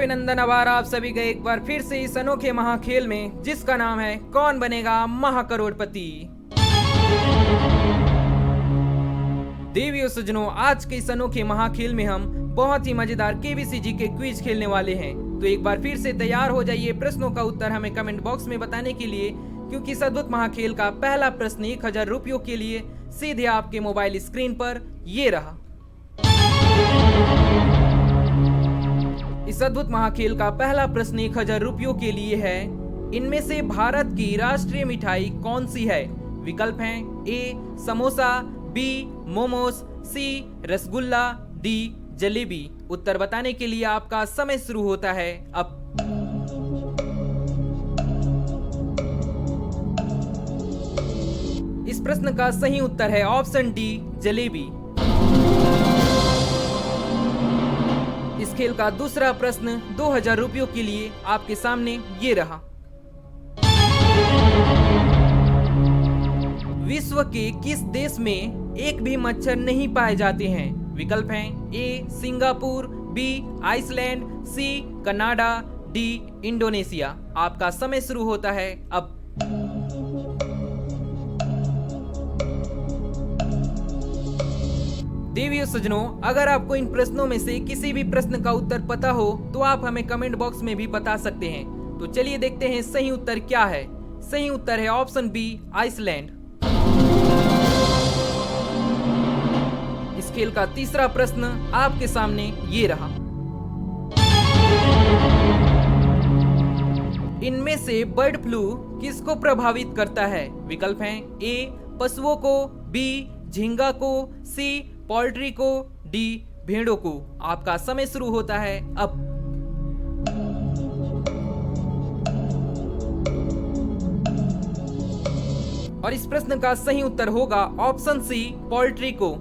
अभिनंदन आभार आप सभी का एक बार फिर से इस अनोखे महाखेल में, जिसका नाम है कौन बनेगा महाकरोड़पति। देवियों सज्जनों, आज के इस अनोखे महाखेल में हम बहुत ही मजेदार केबीसी के क्विज खेलने वाले हैं। तो एक बार फिर से तैयार हो जाइए प्रश्नों का उत्तर हमें कमेंट बॉक्स में बताने के लिए, क्योंकि इस अद्भुत महाखेल का पहला प्रश्न 1000 रुपयों के लिए सीधे आपके मोबाइल स्क्रीन पर ये रहा। इस अद्भुत महाखेल का पहला प्रश्न 1000 रुपयों के लिए है, इनमें से भारत की राष्ट्रीय मिठाई कौन सी है? विकल्प हैं ए समोसा, बी मोमोस, सी रसगुल्ला, डी जलेबी। उत्तर बताने के लिए आपका समय शुरू होता है अब। इस प्रश्न का सही उत्तर है ऑप्शन डी जलेबी। इस खेल का दूसरा प्रश्न 2000 रुपयों के लिए आपके सामने ये रहा। विश्व के किस देश में एक भी मच्छर नहीं पाए जाते हैं? विकल्प हैं A Singapore, B Iceland, C Canada, D Indonesia. आपका समय शुरू होता है अब। देवियों सज्जनों, अगर आपको इन प्रश्नों में से किसी भी प्रश्न का उत्तर पता हो तो आप हमें कमेंट बॉक्स में भी बता सकते हैं। तो चलिए देखते हैं सही उत्तर क्या है। सही उत्तर है ऑप्शन बी आइसलैंड। इस खेल का तीसरा प्रश्न आपके सामने ये रहा। इनमें से बर्ड फ्लू किसको प्रभावित करता है? विकल्प हैं ए पशुओं को, बी झींगा को, सी पोल्ट्री को, डी भेड़ों को। आपका समय शुरू होता है अब। और इस प्रश्न का सही उत्तर होगा ऑप्शन सी पोल्ट्री को।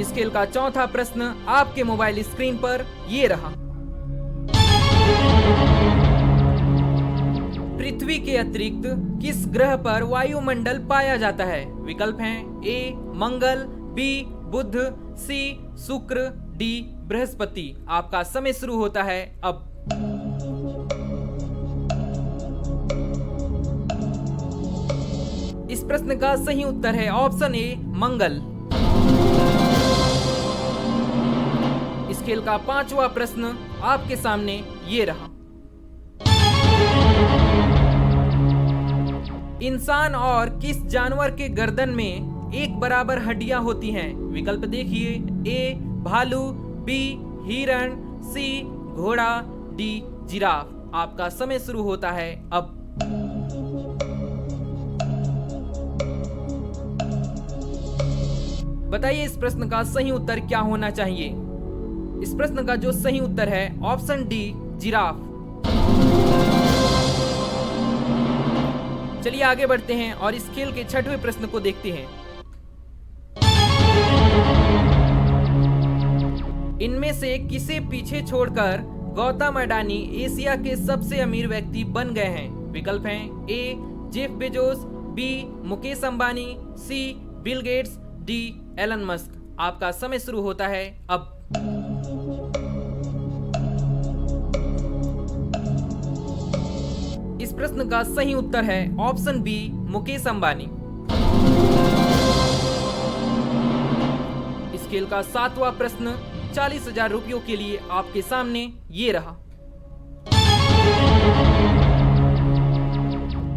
इस खेल का चौथा प्रश्न आपके मोबाइल स्क्रीन पर ये रहा। पृथ्वी के अतिरिक्त किस ग्रह पर वायुमंडल पाया जाता है? विकल्प हैं ए मंगल, बी बुध, सी शुक्र, डी बृहस्पति। आपका समय शुरू होता है अब। इस प्रश्न का सही उत्तर है ऑप्शन ए मंगल। इस खेल का पांचवा प्रश्न आपके सामने ये रहा। इंसान और किस जानवर के गर्दन में एक बराबर हड्डियां होती हैं? विकल्प देखिए ए भालू, बी हिरण, सी घोड़ा, डी जिराफ। आपका समय शुरू होता है अब। बताइए इस प्रश्न का सही उत्तर क्या होना चाहिए? इस प्रश्न का जो सही उत्तर है ऑप्शन डी जिराफ। चलिए आगे बढ़ते हैं और इस खेल के छठवें प्रश्न को देखते हैं। इनमें से किसे पीछे छोड़कर गौतम अडानी एशिया के सबसे अमीर व्यक्ति बन गए हैं? विकल्प हैं A Jeff Bezos, B Mukesh Ambani, C Bill Gates, D Elon Musk. आपका समय शुरू होता है अब। इस प्रश्न का सही उत्तर है ऑप्शन बी मुकेश अंबानी। इस खेल का सातवां प्रश्न 40,000 रुपयों के लिए आपके सामने ये रहा।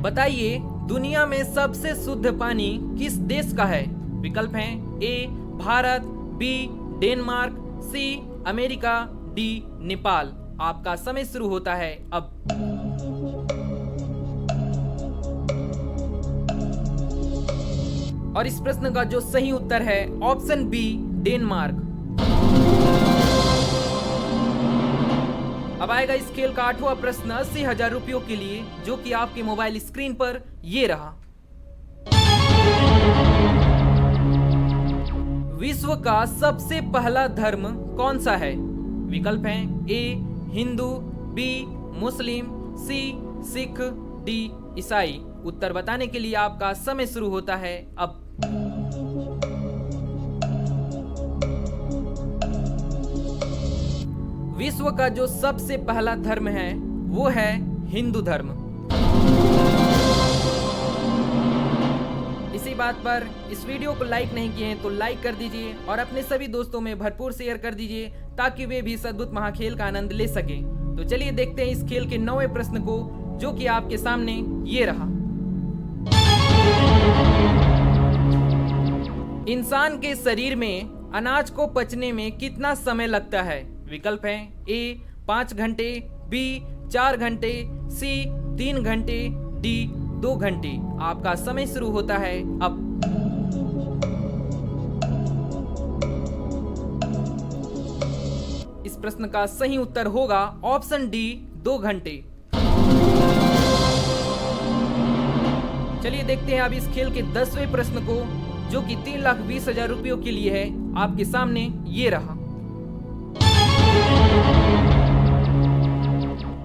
बताइए दुनिया में सबसे शुद्ध पानी किस देश का है? विकल्प हैं A Bharat, B Denmark, C America, D Nepal. आपका समय शुरू होता है अब। और इस प्रश्न का जो सही उत्तर है ऑप्शन बी डेनमार्क। अब आएगा इस खेल का आठवां प्रश्न 80,000 रुपयों के लिए, जो कि आपके मोबाइल स्क्रीन पर ये रहा। विश्व का सबसे पहला धर्म कौन सा है? विकल्प हैं ए हिंदू, बी मुस्लिम, सी सिख, डी ईसाई। उत्तर बताने के लिए आपका समय शुरू होता है अब। विश्व का जो सबसे पहला धर्म है वो है हिंदू धर्म। इसी बात पर इस वीडियो को लाइक नहीं किए हैं तो लाइक कर दीजिए और अपने सभी दोस्तों में भरपूर शेयर कर दीजिए ताकि वे भी इस अद्भुत महाखेल का आनंद ले सके। तो चलिए देखते हैं इस खेल के 9वें प्रश्न को, जो कि आपके सामने ये रहा। इंसान के शरीर में अनाज को पचने में कितना समय लगता है? विकल्प है ए 5 घंटे, बी 4 घंटे, सी 3 घंटे, डी 2 घंटे। आपका समय शुरू होता है अब। इस प्रश्न का सही उत्तर होगा ऑप्शन डी 2 घंटे। चलिए देखते हैं अब इस खेल के 10वें प्रश्न को, जो कि 3,20,000 रुपयों के लिए है। आपके सामने ये रहा।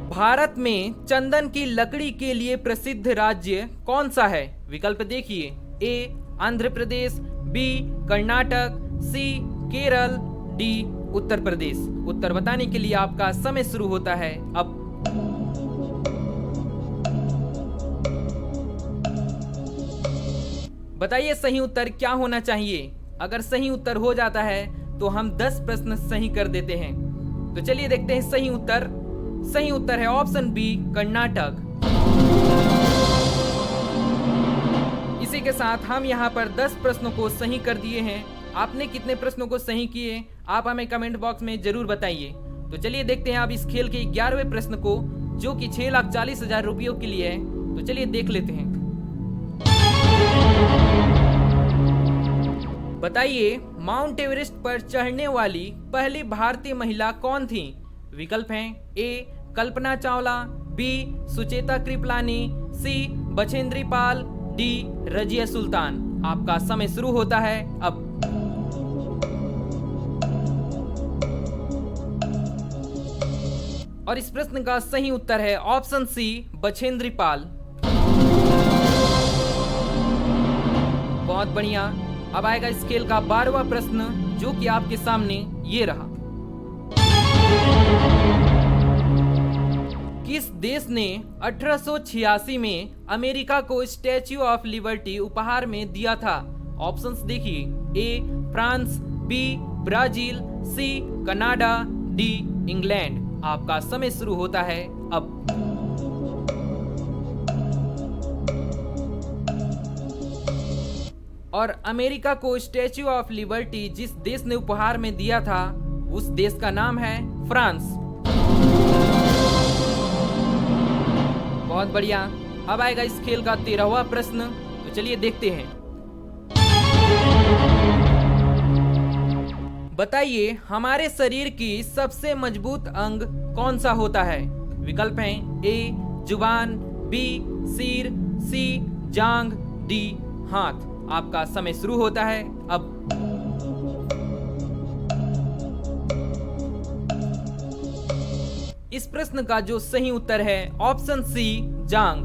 भारत में चंदन की लकड़ी के लिए प्रसिद्ध राज्य कौन सा है? विकल्प देखिए, ए आंध्र प्रदेश, बी कर्नाटक, सी केरल, डी उत्तर प्रदेश। उत्तर बताने के लिए आपका समय शुरू होता है अब। बताइए सही उत्तर क्या होना चाहिए। अगर सही उत्तर हो जाता है तो हम 10 प्रश्न सही कर देते हैं। तो चलिए देखते हैं सही उत्तर। सही उत्तर है ऑप्शन बी कर्नाटक। इसी के साथ हम यहाँ पर 10 प्रश्नों को सही कर दिए हैं। आपने कितने प्रश्नों को सही किए आप हमें कमेंट बॉक्स में जरूर बताइए। तो चलिए देखते हैं अब इस खेल के 11वें प्रश्न को, जो कि 6,40,000 रुपयों के लिए है। तो चलिए देख लेते हैं। बताइए माउंट एवरेस्ट पर चढ़ने वाली पहली भारतीय महिला कौन थी? विकल्प हैं ए कल्पना चावला, बी सुचेता कृपलानी, सी बछेंद्री पाल, डी रजिया सुल्तान। आपका समय शुरू होता है अब। और इस प्रश्न का सही उत्तर है ऑप्शन सी बछेंद्री पाल। बहुत बढ़िया। अब आएगा इस खेल का 12वां प्रश्न, जो कि आपके सामने ये रहा। किस देश ने 1886 में अमेरिका को स्टैच्यू ऑफ लिबर्टी उपहार में दिया था? ऑप्शंस देखिए, A France, B Brazil, C Canada, D England. आपका समय शुरू होता है अब। और अमेरिका को स्टैच्यू ऑफ लिबर्टी जिस देश ने उपहार में दिया था, उस देश का नाम है फ्रांस। बहुत बढ़िया। अब आएगा इस खेल का 13वां प्रश्न। तो चलिए देखते हैं। बताइए हमारे शरीर की सबसे मजबूत अंग कौन सा होता है? विकल्प हैं ए जुबान, बी सिर, सी जांघ, डी हाथ। आपका समय शुरू होता है अब। इस प्रश्न का जो सही उत्तर है ऑप्शन सी जांघ।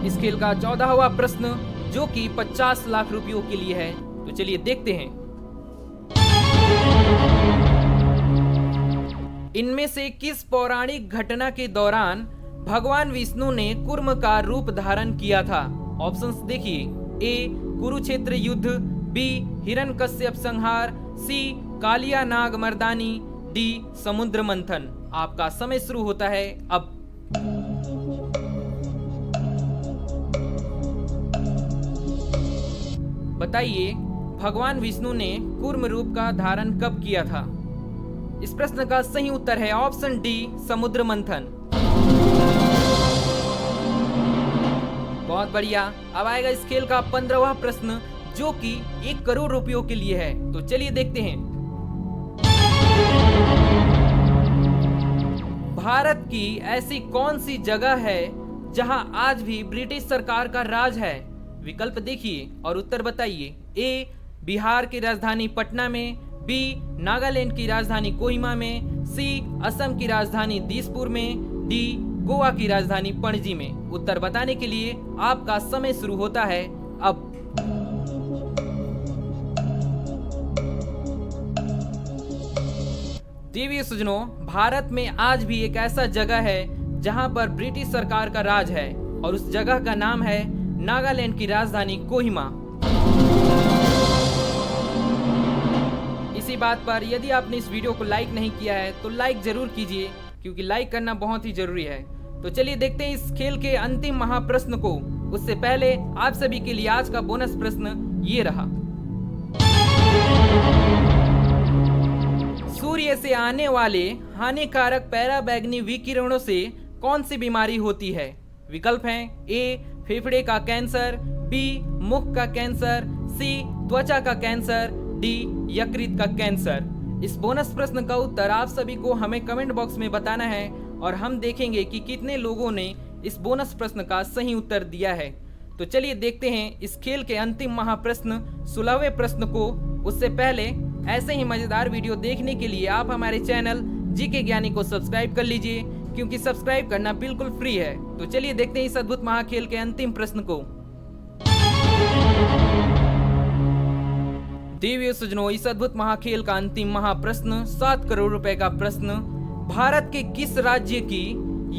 इस खेल का 14वां प्रश्न, जो कि 50 लाख रुपयों के लिए है। तो चलिए देखते हैं। इनमें से किस पौराणिक घटना के दौरान भगवान विष्णु ने कूर्म का रूप धारण किया था? ऑप्शंस देखिए, ए कुरुक्षेत्र युद्ध, बी हिरण्यकश्यप संहार, सी कालिया नाग मर्दानी, डी समुद्र मंथन। आपका समय शुरू होता है अब। बताइए भगवान विष्णु ने कूर्म रूप का धारण कब किया था? इस प्रश्न का सही उत्तर है ऑप्शन डी समुद्र मंथन। बहुत बढ़िया। अब आएगा इस खेल का 15वां प्रश्न, जो कि 1 करोड़ रुपयों के लिए है। तो चलिए देखते हैं। भारत की ऐसी कौन सी जगह है जहां आज भी ब्रिटिश सरकार का राज है? विकल्प देखिए और उत्तर बताइए। ए बिहार की राजधानी पटना में, बी नागालैंड की राजधानी कोहिमा में, सी असम की राजधानी दिसपुर में, डी गोवा की राजधानी पणजी में। उत्तर बताने के लिए आपका समय शुरू होता है अब। देवी सज्जनों, भारत में आज भी एक ऐसा जगह है जहां पर ब्रिटिश सरकार का राज है और उस जगह का नाम है नागालैंड की राजधानी कोहिमा। इसी बात पर यदि आपने इस वीडियो को लाइक नहीं किया है तो लाइक जरूर कीजिए, क्योंकि लाइक करना बहुत ही जरूरी है। तो चलिए देखते हैं इस खेल के अंतिम महाप्रश्न को। उससे पहले आप सभी के लिए आज का बोनस प्रश्न ये रहा। सूर्य से आने वाले हानिकारक पराबैंगनी विकिरणों से कौन सी बीमारी होती है? विकल्प हैं ए फेफड़े का कैंसर, बी मुख का कैंसर, सी त्वचा का कैंसर, डी यकृत का कैंसर। इस बोनस प्रश्न का उत्तर आप सभी को हमें कमेंट बॉक्स में बताना है और हम देखेंगे कि कितने लोगों ने इस बोनस प्रश्न का सही उत्तर दिया है। तो चलिए देखते हैं इस खेल के अंतिम महाप्रश्न 16वें प्रश्न को। उससे पहले ऐसे ही मजेदार वीडियो देखने के लिए आप हमारे चैनल जीके ज्ञानी को सब्सक्राइब कर लीजिए, क्योंकि सब्सक्राइब करना बिल्कुल फ्री है। तो चलिए देखते हैं इस अद्भुत महाखेल के अंतिम प्रश्न को। देवियों सज्जनों, इस अद्भुत महाखेल का अंतिम महाप्रश्न 7 करोड़ रुपए का प्रश्न। भारत के किस राज्य की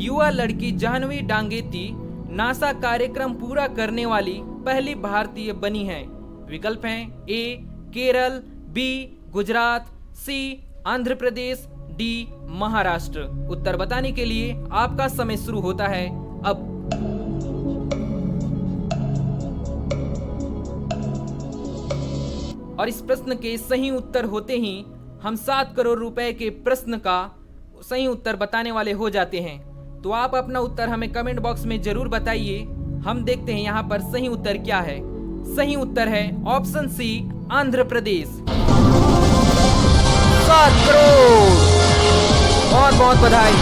युवा लड़की जाह्नवी डांगेती नासा कार्यक्रम पूरा करने वाली पहली भारतीय बनी है? विकल्प हैं ए केरल, बी गुजरात, सी आंध्र प्रदेश, डी महाराष्ट्र। उत्तर बताने के लिए आपका समय शुरू होता है अब। और इस प्रश्न के सही उत्तर होते ही हम 7 करोड़ रुपए के प्रश्न का सही उत्तर बताने वाले हो जाते हैं। तो आप अपना उत्तर हमें कमेंट बॉक्स में जरूर बताइए। हम देखते हैं यहाँ पर सही उत्तर क्या है। सही उत्तर है ऑप्शन सी आंध्र प्रदेश। 7 करोड़, बहुत बहुत बधाई।